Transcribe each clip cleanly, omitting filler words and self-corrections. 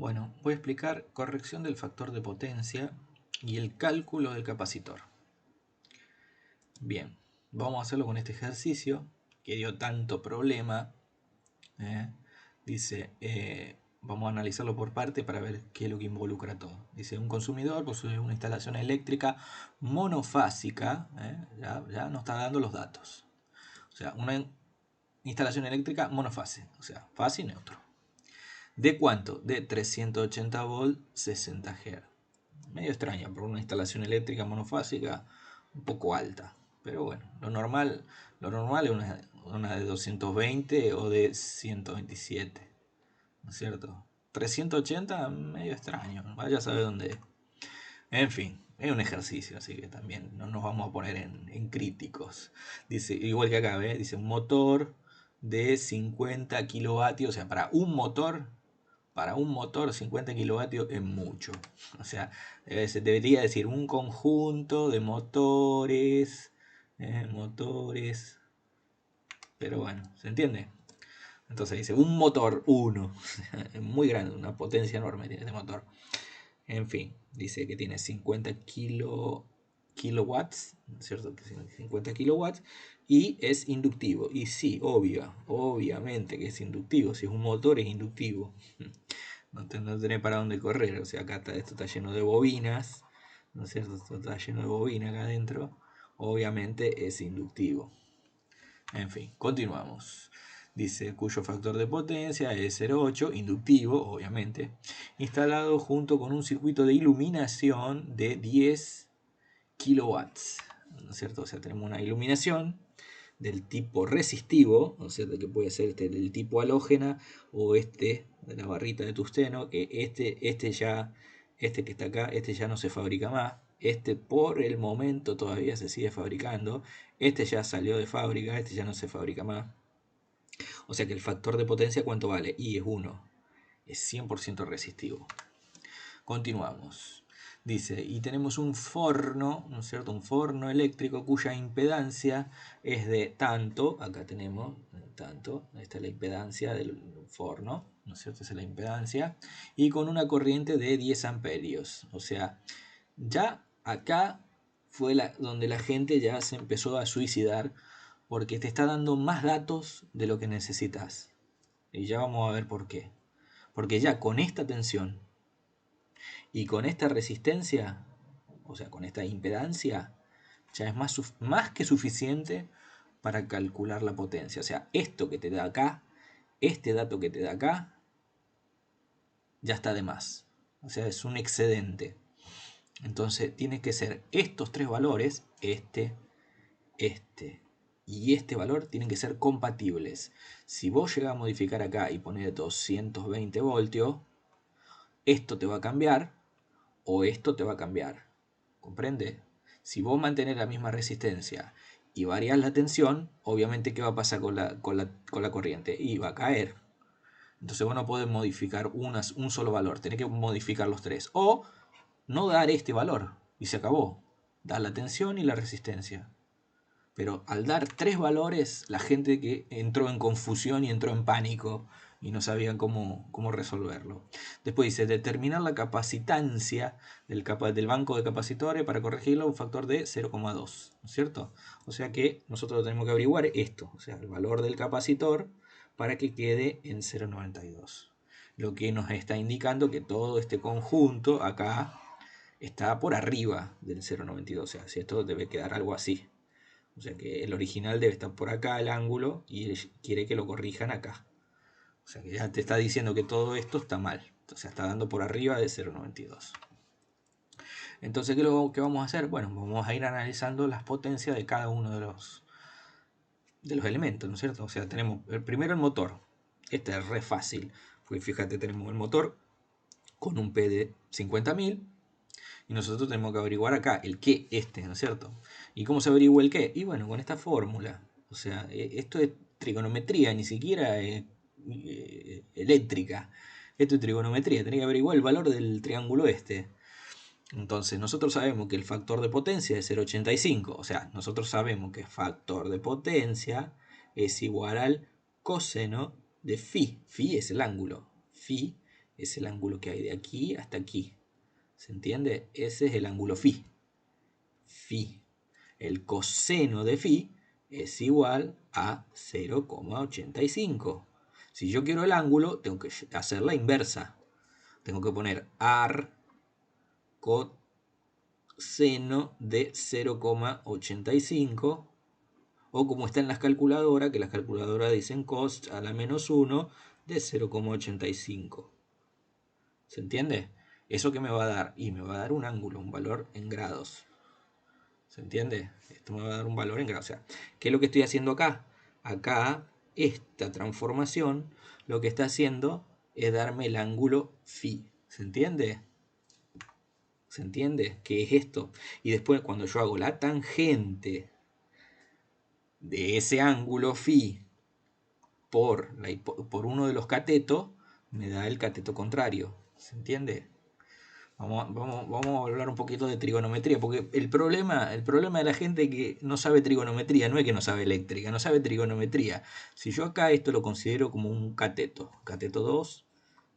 Bueno, voy a explicar corrección del factor de potencia y el cálculo del capacitor. Bien, vamos a hacerlo con este ejercicio que dio tanto problema. Dice, vamos a analizarlo por parte para ver qué es lo que involucra todo. Dice, un consumidor posee una instalación eléctrica monofásica, ya nos está dando los datos. O sea, una instalación eléctrica monofase, o sea, fase y neutro. ¿De cuánto? De 380 volts, 60 Hz. Medio extraña por una instalación eléctrica monofásica un poco alta. Pero bueno, lo normal es una de 220 o de 127. ¿No es cierto? 380, medio extraño. Vaya a saber dónde es. En fin, es un ejercicio, así que también no nos vamos a poner en críticos. Dice, igual que acá, ¿ves? Dice un motor de 50 kilovatios. O sea, para un motor 50 kilovatios es mucho. O sea, se debería decir un conjunto de motores. Motores. Pero bueno, ¿se entiende? Entonces dice un motor 1. Es muy grande, una potencia enorme tiene este motor. En fin, dice que tiene 50 kilowatts, ¿cierto? 50 kilowatts y es inductivo. Y sí, obviamente que es inductivo. Si es un motor es inductivo. No tenés para dónde correr. O sea, acá esto está lleno de bobinas, ¿no es cierto? Esto está lleno de bobinas acá adentro. Obviamente es inductivo. En fin, continuamos. Dice, cuyo factor de potencia es 0,8, inductivo, obviamente, instalado junto con un circuito de iluminación de 10 kilowatts. ¿No es cierto? O sea, tenemos una iluminación del tipo resistivo, ¿no es cierto? Que puede ser del tipo halógena o de la barrita de tungsteno, que este que está acá, ya no se fabrica más. Este por el momento todavía se sigue fabricando. Este ya salió de fábrica, este ya no se fabrica más. O sea que el factor de potencia, ¿cuánto vale? Y es 1. Es 100% resistivo. Continuamos. Dice, y tenemos un forno, ¿no es cierto? Un forno eléctrico cuya impedancia es de tanto, acá tenemos tanto, esta es la impedancia del forno, ¿no es cierto? Esa es la impedancia, y con una corriente de 10 amperios. O sea, ya acá fue donde la gente ya se empezó a suicidar porque te está dando más datos de lo que necesitas. Y ya vamos a ver por qué. Porque ya con esta tensión y con esta resistencia, o sea, con esta impedancia, ya es más que suficiente para calcular la potencia. O sea, esto que te da acá, este dato que te da acá, ya está de más. O sea, es un excedente. Entonces, tiene que ser estos tres valores, este y este valor, tienen que ser compatibles. Si vos llegás a modificar acá y poner 220 voltios, esto te va a cambiar o esto te va a cambiar. ¿Comprende? Si vos mantenés la misma resistencia y variás la tensión, obviamente, ¿qué va a pasar con la corriente? Y va a caer. Entonces vos no podés modificar un solo valor, tenés que modificar los tres. O no dar este valor y se acabó. Dar la tensión y la resistencia. Pero al dar tres valores, la gente que entró en confusión y entró en pánico y no sabían cómo resolverlo. Después dice, determinar la capacitancia del banco de capacitores para corregirlo a un factor de 0,2, ¿no es cierto? O sea que nosotros tenemos que averiguar esto, o sea, el valor del capacitor para que quede en 0,92. Lo que nos está indicando que todo este conjunto acá está por arriba del 0,92, o sea, si esto debe quedar algo así. O sea que el original debe estar por acá el ángulo y él quiere que lo corrijan acá. O sea que ya te está diciendo que todo esto está mal. O sea, está dando por arriba de 0,92. Entonces, ¿qué es lo que vamos a hacer? Bueno, vamos a ir analizando las potencias de cada uno de los elementos, ¿no es cierto? O sea, tenemos primero el motor. Este es re fácil. Porque fíjate, tenemos el motor con un P de 50.000 y nosotros tenemos que averiguar acá el qué, ¿no es cierto? ¿Y cómo se averigua el qué? Y bueno, con esta fórmula. O sea, esto es trigonometría, ni siquiera eléctrica. Esto es trigonometría, tenés que averiguar el valor del triángulo este. Entonces, nosotros sabemos que el factor de potencia es 0,85. O sea, nosotros sabemos que el factor de potencia es igual al coseno de phi. Phi es el ángulo. Phi Es el ángulo que hay de aquí hasta aquí. ¿Se entiende? Ese es el ángulo phi. Phi. El coseno de phi es igual a 0,85. Si yo quiero el ángulo, tengo que hacer la inversa. Tengo que poner ar coseno de 0,85, o como está en las calculadoras, que las calculadoras dicen cos a la menos 1 de 0,85. ¿Se entiende? ¿Eso qué me va a dar? Y me va a dar un ángulo, un valor en grados. ¿Se entiende? Esto me va a dar un valor en grados. O sea, ¿qué es lo que estoy haciendo acá? Acá, esta transformación, lo que está haciendo es darme el ángulo phi. ¿Se entiende? ¿Se entiende? ¿Qué es esto? Y después, cuando yo hago la tangente de ese ángulo phi por uno de los catetos, me da el cateto contrario. ¿Se entiende? Vamos a hablar un poquito de trigonometría, porque el problema de la gente que no sabe trigonometría no es que no sabe eléctrica, no sabe trigonometría. Si yo acá esto lo considero como un cateto 2,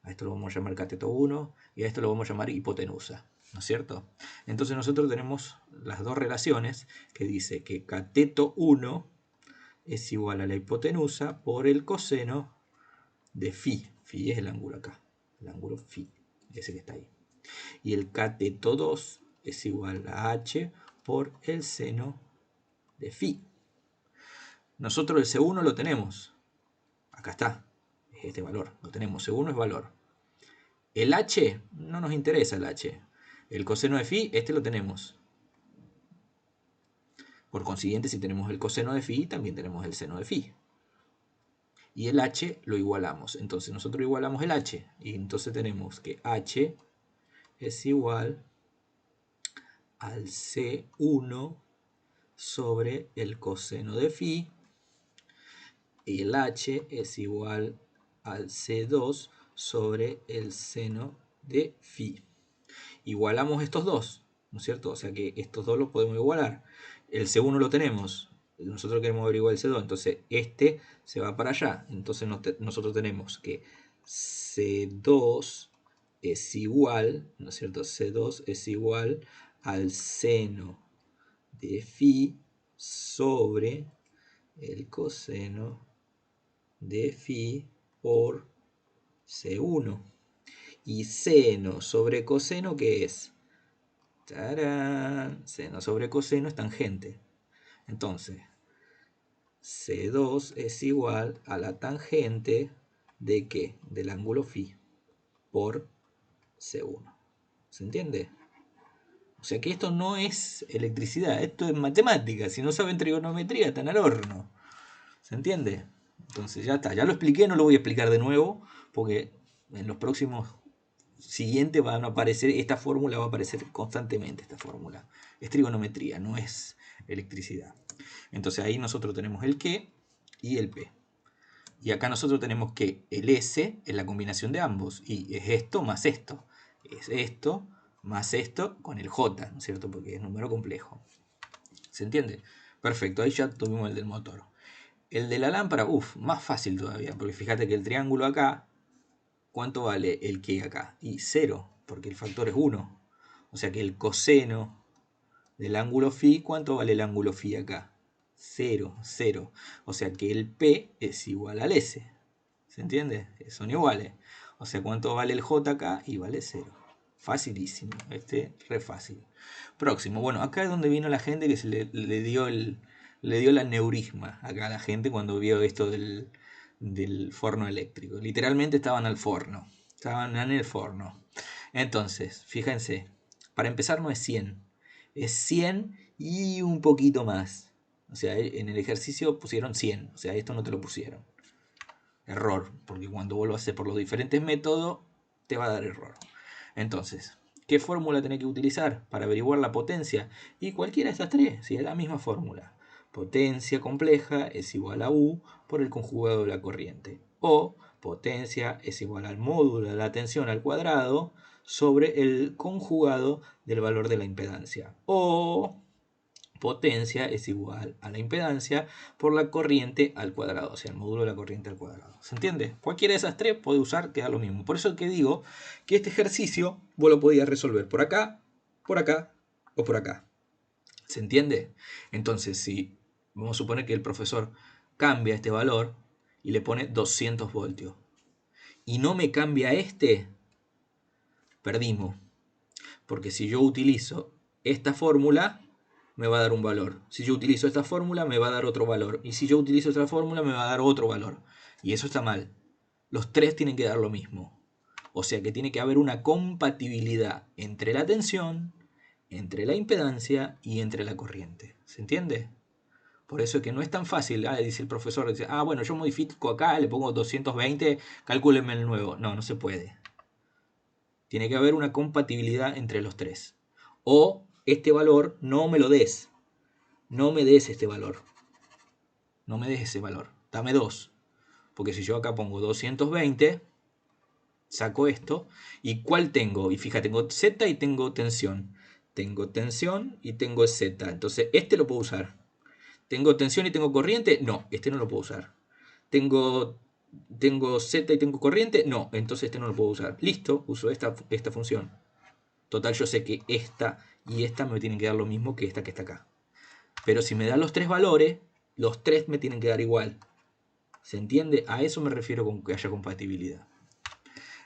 a esto lo vamos a llamar cateto 1 y a esto lo vamos a llamar hipotenusa, ¿no es cierto? Entonces nosotros tenemos las dos relaciones que dice que cateto 1 es igual a la hipotenusa por el coseno de phi. Phi es el ángulo acá, el ángulo phi, ese que está ahí. Y el cateto 2 es igual a h por el seno de phi. Nosotros el C1 lo tenemos. Acá está, es este valor, lo tenemos. C1 es valor. El h no nos interesa el h. El coseno de phi, este lo tenemos. Por consiguiente, si tenemos el coseno de phi, también tenemos el seno de phi. Y el h lo igualamos. Entonces nosotros igualamos el h. Y entonces tenemos que h es igual al C1 sobre el coseno de phi. Y el h es igual al C2 sobre el seno de phi. Igualamos estos dos, ¿no es cierto? O sea que estos dos los podemos igualar. El C1 lo tenemos, nosotros queremos averiguar el C2, entonces este se va para allá. Entonces nosotros tenemos que C2 es igual, ¿no es cierto? C2 es igual al seno de phi sobre el coseno de phi por C1. Y seno sobre coseno, ¿qué es? ¡Tarán! Seno sobre coseno es tangente. Entonces, C2 es igual a la tangente de ¿qué? Del ángulo phi por C1. ¿Se entiende? O sea que esto no es electricidad, esto es matemática. Si no saben trigonometría, están al horno. ¿Se entiende? Entonces ya está, ya lo expliqué, no lo voy a explicar de nuevo, porque en los próximos siguientes van a aparecer, esta fórmula va a aparecer constantemente, esta fórmula. Es trigonometría, no es electricidad. Entonces ahí nosotros tenemos el Q y el P. Y acá nosotros tenemos que el S es la combinación de ambos, y es esto más esto. Es esto más esto con el J, ¿no es cierto? Porque es número complejo. ¿Se entiende? Perfecto, ahí ya tuvimos el del motor. El de la lámpara, más fácil todavía, porque fíjate que el triángulo acá, ¿cuánto vale el que acá? Y 0, porque el factor es 1. O sea que el coseno del ángulo phi, ¿cuánto vale el ángulo phi acá? 0, 0. O sea que el P es igual al S. ¿Se entiende? Son iguales. O sea, ¿cuánto vale el J acá? Y vale 0. Facilísimo. Re fácil. Próximo. Bueno, acá es donde vino la gente que se le dio el aneurisma acá a la gente cuando vio esto del forno eléctrico. Literalmente estaban al forno. Estaban en el forno. Entonces, fíjense. Para empezar no es 100. Es 100 y un poquito más. O sea, en el ejercicio pusieron 100. O sea, esto no te lo pusieron. Error, porque cuando vos lo haces por los diferentes métodos, te va a dar error. Entonces, ¿qué fórmula tenés que utilizar para averiguar la potencia? Y cualquiera de estas tres, si es la misma fórmula. Potencia compleja es igual a U por el conjugado de la corriente. O potencia es igual al módulo de la tensión al cuadrado sobre el conjugado del valor de la impedancia. O potencia es igual a la impedancia por la corriente al cuadrado, o sea, el módulo de la corriente al cuadrado. ¿Se entiende? Cualquiera de esas tres puede usar, queda lo mismo. Por eso que digo que este ejercicio vos lo podías resolver por acá o por acá. ¿Se entiende? Entonces, si vamos a suponer que el profesor cambia este valor y le pone 200 voltios y no me cambia este, perdimos. Porque si yo utilizo esta fórmula, me va a dar un valor. Si yo utilizo esta fórmula, me va a dar otro valor. Y si yo utilizo esta fórmula, me va a dar otro valor. Y eso está mal. Los tres tienen que dar lo mismo. O sea que tiene que haber una compatibilidad entre la tensión, entre la impedancia y entre la corriente. ¿Se entiende? Por eso es que no es tan fácil, dice el profesor, dice, bueno, yo modifico acá, le pongo 220, cálculenme el nuevo. No, no se puede. Tiene que haber una compatibilidad entre los tres. O este valor no me lo des. No me des este valor. No me des ese valor. Dame 2. Porque si yo acá pongo 220, saco esto. ¿Y cuál tengo? Y fíjate, tengo Z y tengo tensión. Tengo tensión y tengo Z. Entonces, este lo puedo usar. ¿Tengo tensión y tengo corriente? No, este no lo puedo usar. ¿Tengo Z y tengo corriente? No, entonces este no lo puedo usar. Listo, uso esta función. Total, yo sé que esta y esta me tienen que dar lo mismo que esta que está acá. Pero si me dan los tres valores, los tres me tienen que dar igual. ¿Se entiende? A eso me refiero con que haya compatibilidad.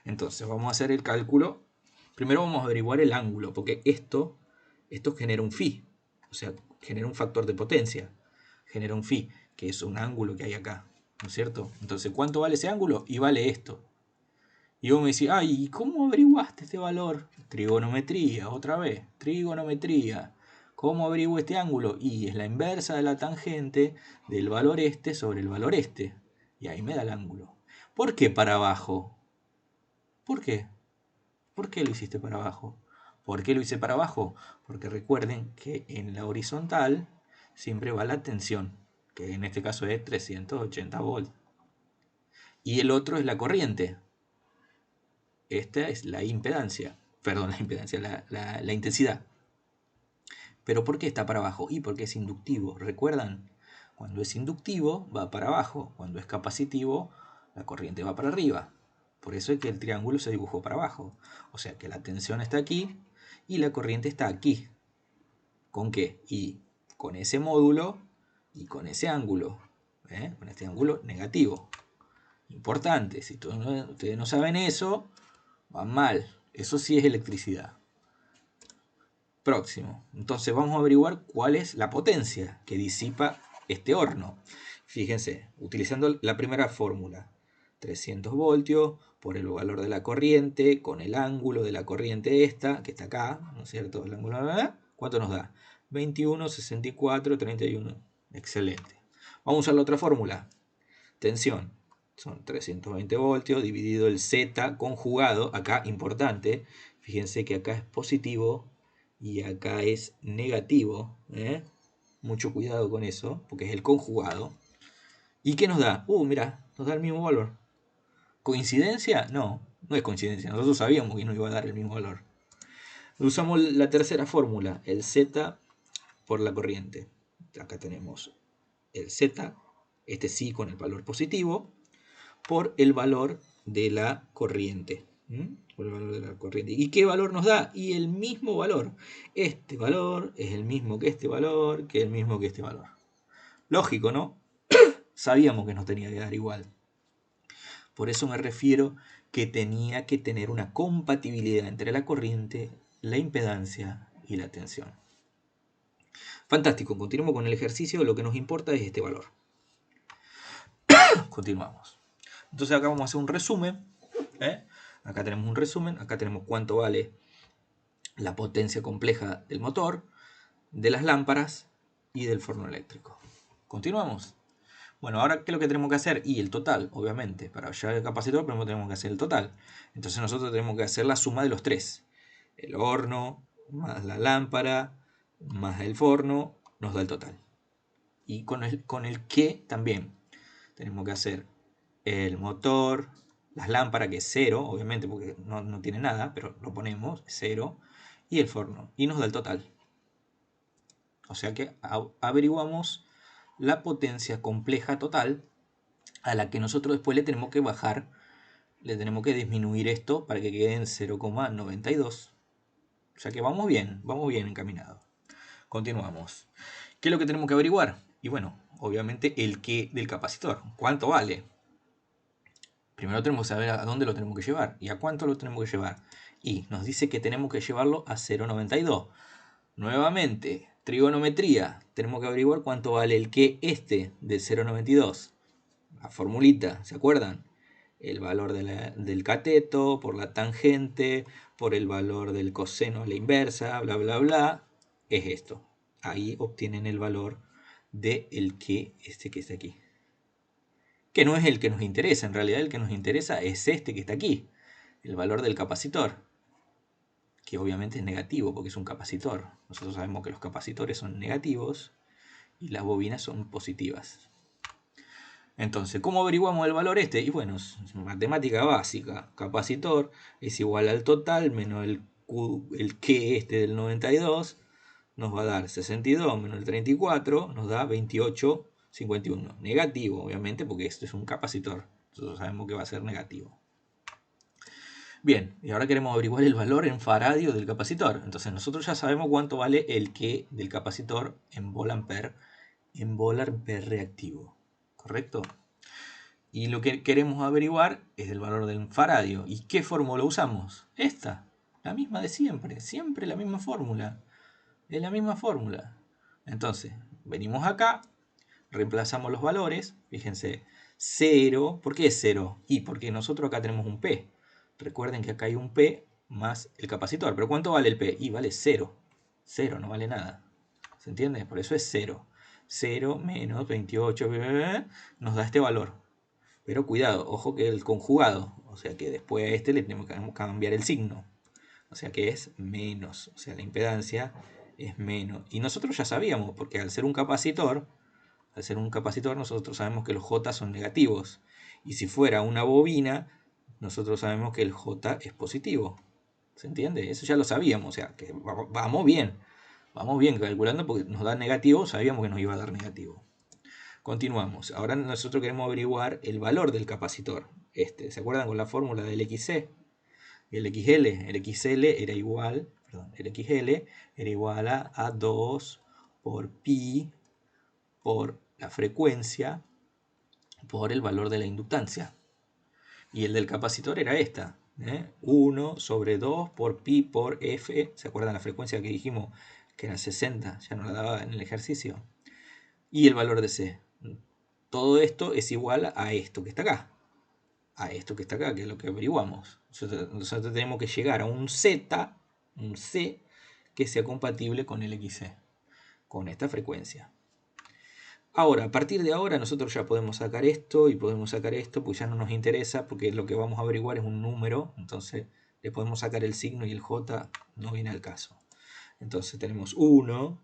Entonces, vamos a hacer el cálculo. Primero vamos a averiguar el ángulo, porque esto genera un phi. O sea, genera un factor de potencia. Genera un phi, que es un ángulo que hay acá. ¿No es cierto? Entonces, ¿cuánto vale ese ángulo? Y vale esto. Y vos me decís, ¿y cómo averiguaste este valor? Trigonometría, otra vez, trigonometría. ¿Cómo averiguo este ángulo? Y es la inversa de la tangente del valor este sobre el valor este. Y ahí me da el ángulo. ¿Por qué para abajo? ¿Por qué? ¿Por qué lo hiciste para abajo? ¿Por qué lo hice para abajo? Porque recuerden que en la horizontal siempre va la tensión, que en este caso es 380 volts. Y el otro es la corriente. Esta es la impedancia, perdón, la impedancia, la intensidad. ¿Pero por qué está para abajo? Y porque es inductivo, ¿recuerdan? Cuando es inductivo va para abajo, cuando es capacitivo la corriente va para arriba. Por eso es que el triángulo se dibujó para abajo. O sea que la tensión está aquí y la corriente está aquí. ¿Con qué? Y con ese módulo y con ese ángulo, con este ángulo negativo. Importante, si ustedes no saben eso, van mal. Eso sí es electricidad. Próximo. Entonces vamos a averiguar cuál es la potencia que disipa este horno. Fíjense, utilizando la primera fórmula. 300 voltios por el valor de la corriente con el ángulo de la corriente esta, que está acá, ¿no es cierto? El ángulo, ¿cuánto nos da? 21, 64, 31. Excelente. Vamos a usar la otra fórmula. Tensión. Son 320 voltios dividido el Z conjugado. Acá, importante. Fíjense que acá es positivo y acá es negativo. Mucho cuidado con eso, porque es el conjugado. ¿Y qué nos da? Mira, nos da el mismo valor. ¿Coincidencia? No, no es coincidencia. Nosotros sabíamos que nos iba a dar el mismo valor. Usamos la tercera fórmula, el Z por la corriente. Acá tenemos el Z, este sí con el valor positivo, por el valor de la corriente. Por el valor de la corriente. ¿Y qué valor nos da? Y el mismo valor. Este valor es el mismo que este valor, que el mismo que este valor. Lógico, ¿no? Sabíamos que nos tenía que dar igual. Por eso me refiero que tenía que tener una compatibilidad entre la corriente, la impedancia y la tensión. Fantástico, continuamos con el ejercicio. Lo que nos importa es este valor. Continuamos. Entonces acá vamos a hacer un resumen. Acá tenemos un resumen. Acá tenemos cuánto vale la potencia compleja del motor, de las lámparas y del forno eléctrico. Continuamos. Bueno, ahora ¿qué es lo que tenemos que hacer? Y el total, obviamente. Para hallar el capacitor primero tenemos que hacer el total. Entonces nosotros tenemos que hacer la suma de los tres. El horno, más la lámpara, más el forno, nos da el total. Y con el que también tenemos que hacer el motor, las lámparas, que es 0, obviamente, porque no tiene nada, pero lo ponemos, 0, y el forno. Y nos da el total. O sea que averiguamos la potencia compleja total a la que nosotros después le tenemos que bajar, le tenemos que disminuir esto para que quede en 0,92. O sea que vamos bien encaminados. Continuamos. ¿Qué es lo que tenemos que averiguar? Y bueno, obviamente el qué del capacitor. ¿Cuánto vale? Primero tenemos que saber a dónde lo tenemos que llevar y a cuánto lo tenemos que llevar. Y nos dice que tenemos que llevarlo a 0,92. Nuevamente, trigonometría. Tenemos que averiguar cuánto vale el qué de 0,92. La formulita, ¿se acuerdan? El valor del cateto por la tangente, por el valor del coseno a la inversa, bla, bla, bla. Es esto. Ahí obtienen el valor del que que está aquí. Que no es el que nos interesa, en realidad el que nos interesa es este que está aquí. El valor del capacitor. Que obviamente es negativo porque es un capacitor. Nosotros sabemos que los capacitores son negativos y las bobinas son positivas. Entonces, ¿cómo averiguamos el valor este? Y bueno, es matemática básica. Capacitor es igual al total menos el que del 92. Nos va a dar 62 menos el 34. Nos da 28,51. Negativo, obviamente, porque esto es un capacitor. Nosotros sabemos que va a ser negativo. Bien, y ahora queremos averiguar el valor en faradio del capacitor. Entonces nosotros ya sabemos cuánto vale el que del capacitor en volt-ampere reactivo. ¿Correcto? Y lo que queremos averiguar es el valor del faradio. ¿Y qué fórmula usamos? Esta, la misma de siempre. Siempre la misma fórmula. Es la misma fórmula. Entonces, venimos acá, reemplazamos los valores. Fíjense, 0. ¿Por qué es 0? Y porque nosotros acá tenemos un P. Recuerden que acá hay un P más el capacitor. ¿Pero cuánto vale el P? Y vale 0. 0, no vale nada. ¿Se entiende? Por eso es 0. 0 menos 28 nos da este valor. Pero cuidado, ojo que el conjugado. O sea que después a este le tenemos que cambiar el signo. O sea que es menos. O sea, la impedancia es menos. Y nosotros ya sabíamos, porque al ser un capacitor nosotros sabemos que los J son negativos. Y si fuera una bobina, nosotros sabemos que el J es positivo. ¿Se entiende? Eso ya lo sabíamos. O sea, que vamos bien. Vamos bien calculando porque nos da negativo, sabíamos que nos iba a dar negativo. Continuamos. Ahora nosotros queremos averiguar el valor del capacitor. ¿Se acuerdan con la fórmula del XC? Y el XL. El XL era igual, el XL era igual a 2 por pi por la frecuencia por el valor de la inductancia. Y el del capacitor era esta. 1 sobre 2 por pi por f. ¿Se acuerdan la frecuencia que dijimos que era 60? Ya nos la daba en el ejercicio. Y el valor de C. Todo esto es igual a esto que está acá. A esto que está acá, que es lo que averiguamos. Nosotros tenemos que llegar a un Z, un C, que sea compatible con el XC, con esta frecuencia. Ahora, a partir de ahora nosotros ya podemos sacar esto y podemos sacar esto, pues ya no nos interesa, porque lo que vamos a averiguar es un número, entonces le podemos sacar el signo y el J no viene al caso. Entonces tenemos 1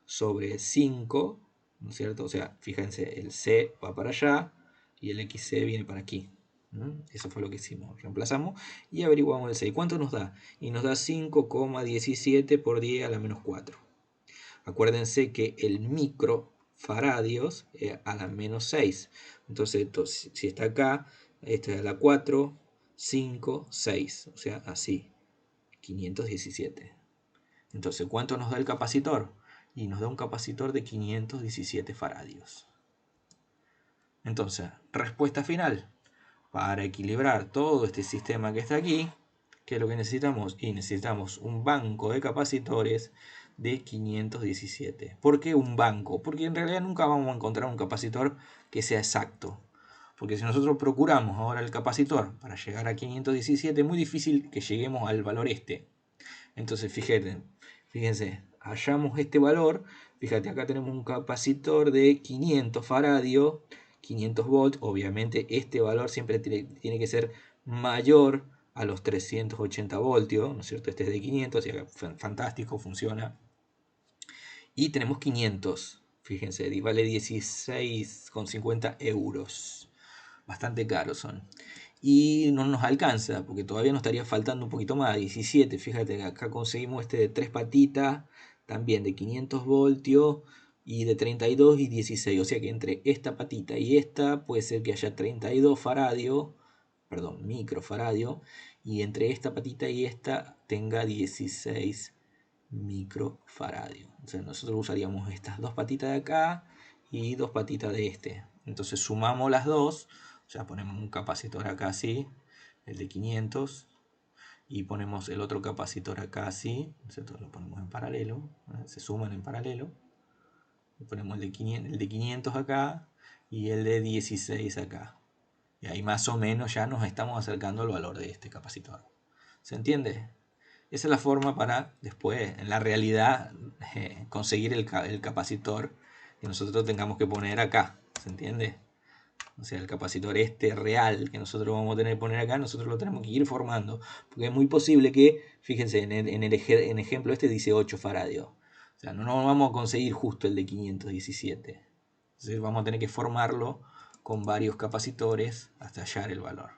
sobre 5, ¿no es cierto? O sea, fíjense, el C va para allá y el XC viene para aquí. Eso fue lo que hicimos. Reemplazamos y averiguamos el C. ¿Y cuánto nos da? Y nos da 5,17 por 10 a la menos 4. Acuérdense que el microfaradios es a la menos 6. Entonces, si está acá, esta es a la 4, 5, 6. O sea, así. 517. Entonces, ¿cuánto nos da el capacitor? Y nos da un capacitor de 517 faradios. Entonces, respuesta final. Para equilibrar todo este sistema que está aquí, ¿qué es lo que necesitamos? Y necesitamos un banco de capacitores de 517. ¿Por qué un banco? Porque en realidad nunca vamos a encontrar un capacitor que sea exacto. Porque si nosotros procuramos ahora el capacitor para llegar a 517, es muy difícil que lleguemos al valor este. Entonces, fíjense, hallamos este valor. Fíjate, acá tenemos un capacitor de 500 faradios, 500 volts. Obviamente este valor siempre tiene que ser mayor a los 380 voltios, ¿no es cierto? Este es de 500, así que fantástico, funciona. Y tenemos 500, fíjense, y vale 16,50 euros. Bastante caros son. Y no nos alcanza, porque todavía nos estaría faltando un poquito más, 17. Fíjate que acá conseguimos este de 3 patitas, también de 500 voltios y de 32 y 16. O sea que entre esta patita y esta puede ser que haya 32 faradios, perdón, microfaradio, y entre esta patita y esta tenga 16 microfaradios. O sea, nosotros usaríamos estas dos patitas de acá y dos patitas de este. Entonces sumamos las dos, o sea, ponemos un capacitor acá así, el de 500, y ponemos el otro capacitor acá así, ¿cierto? Lo ponemos en paralelo, se suman en paralelo. Y ponemos el de 500 acá y el de 16 acá. Y ahí más o menos ya nos estamos acercando al valor de este capacitor. ¿Se entiende? Esa es la forma para después, en la realidad, conseguir el capacitor que nosotros tengamos que poner acá. ¿Se entiende? O sea, el capacitor este real que nosotros vamos a tener que poner acá, nosotros lo tenemos que ir formando. Porque es muy posible que, fíjense, en el ejemplo este dice 8 faradios. O sea, no vamos a conseguir justo el de 517. Entonces vamos a tener que formarlo con varios capacitores hasta hallar el valor.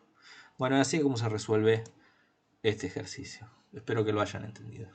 Bueno, así es como se resuelve este ejercicio. Espero que lo hayan entendido.